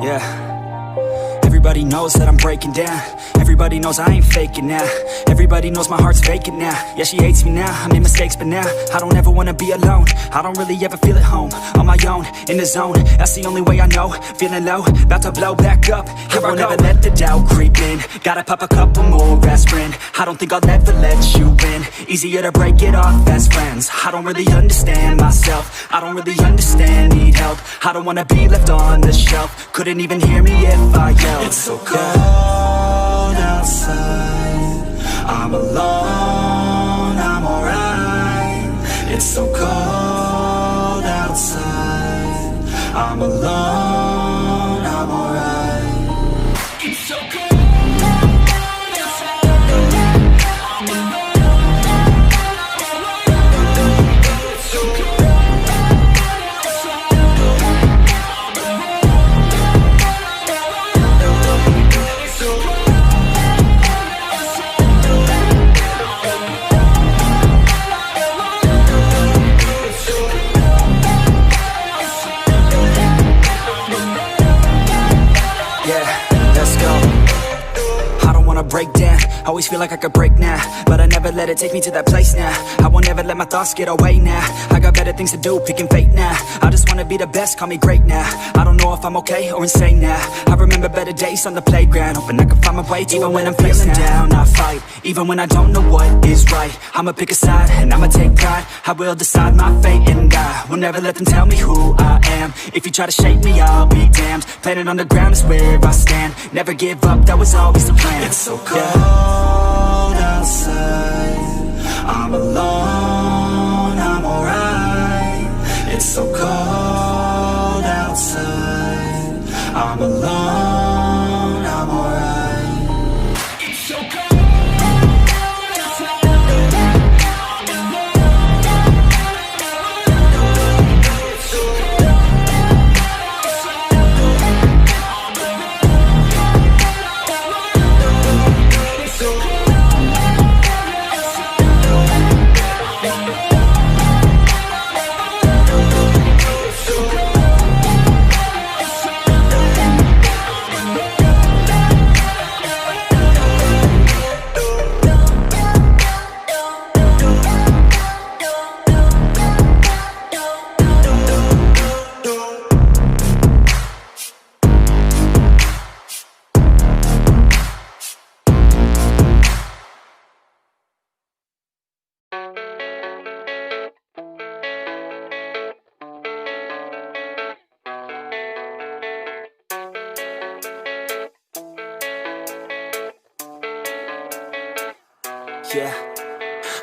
Yeah. Everybody knows that I'm breaking down. Everybody knows I ain't faking now. Everybody knows my heart's vacant now. Yeah, she hates me now, I made mistakes but now I don't ever wanna be alone. I don't really ever feel at home. On my own, in the zone, that's the only way I know. Feeling low, about to blow back up. Here I won't ever let the doubt creep in. Gotta pop a couple more aspirin. I don't think I'll ever let you in. Easier to break it off as friends. I don't really understand myself. I don't really understand, need help. I don't wanna be left on the shelf. Couldn't even hear me if I yelled. It's so cold outside, I'm alone, I'm alright. It's so cold outside, I'm alone, I'm alright. It's so cold outside, I'm alone, it's so cold outside, I'm alone. Break down, always feel like I could break now, but I never let it take me to that place now. I won't ever let my thoughts get away now. I got better things to do, picking fate now. I just wanna be the best, call me great now. I don't know if I'm okay or insane now. I remember better days on the playground, hoping I can find my way even when I'm feeling down. I fight, even when I don't know what is right. I'ma pick a side, and I'ma take pride. I will decide my fate, and I will never let them tell me who I am. If you try to shape me, I'll be damned. Planet on the ground is where I stand. Never give up, that was always the plan. It's so cold outside, I'm alone, I'm alright. It's so cold outside, I'm alone, I'm alright. It's so cold outside, I'm alone, it's so cold outside, I'm alone. Yeah,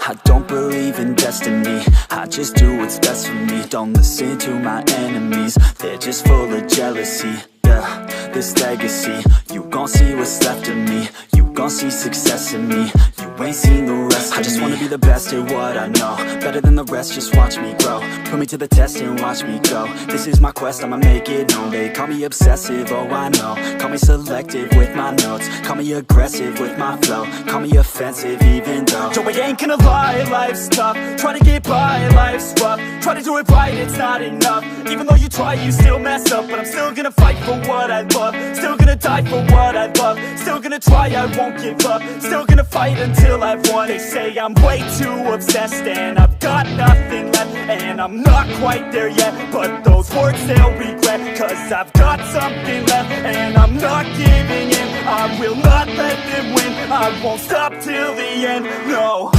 I don't believe in destiny. I just do what's best for me. Don't listen to my enemies, they're just full of jealousy. Yeah, this legacy, you gon' see what's left of me. You gon' see success in me. You ain't seen the rest of me. I just wanna be the best at what I know. Better than the rest, just watch me grow. Put me to the test and watch me go. This is my quest, I'ma make it known. They call me obsessive, oh I know. Call me selective with my notes. Call me aggressive with my flow. Call me offensive even though Joe, I ain't gonna lie, life's tough. Try to get by, life's rough. Try to do it right, it's not enough. Even though you try, you still mess up. But I'm still gonna fight for what I love. Still gonna die for what I love. Still gonna try, I won't give up. Still gonna fight until I've won. They say I'm way too obsessed and I've got nothing left, and I'm not quite there yet, but those words they'll regret. Cause I've got something left and I'm not giving in. I will not let them win. I won't stop till the end, no.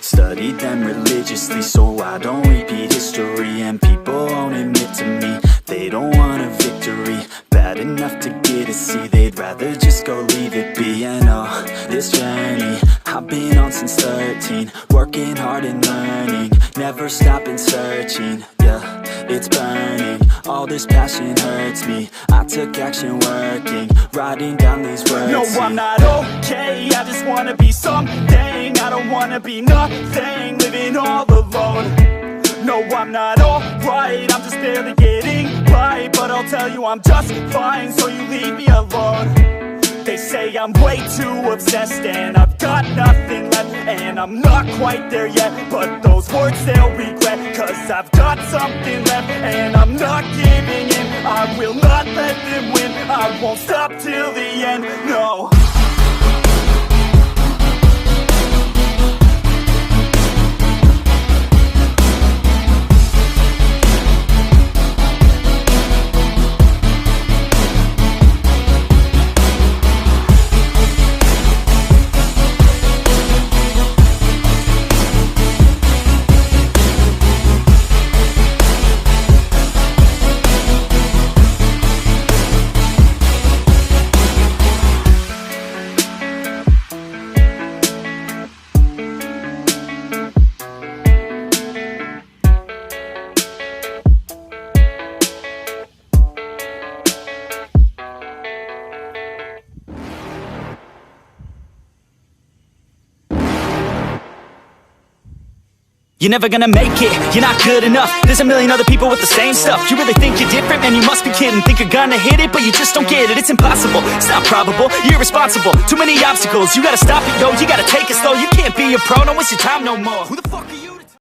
Studied them religiously so I don't repeat history. And people won't admit to me they don't want a victory. Bad enough to get a C, they'd rather just go leave it be. And oh, this journey I've been on since 13, working hard and learning, never never stopping searching, yeah, it's burning. All this passion hurts me. I took action working, writing down these words. No, I'm not okay, I just wanna be something. I don't wanna be nothing, living all alone. No, I'm not alright, I'm just barely getting by. But I'll tell you I'm just fine, so you leave me alone. They say I'm way too obsessed and I've got nothing left, and I'm not quite there yet, but those words they'll regret. Cause I've got something left and I'm not giving in. I will not let them win, I won't stop till the end, no. You're never gonna make it, you're not good enough. There's a million other people with the same stuff. You really think you're different? Man, you must be kidding. Think you're gonna hit it, but you just don't get it. It's impossible, it's not probable, you're irresponsible. Too many obstacles, you gotta stop it, yo. You gotta take it slow, you can't be a pro. Don't waste your time no more. Who the fuck are you?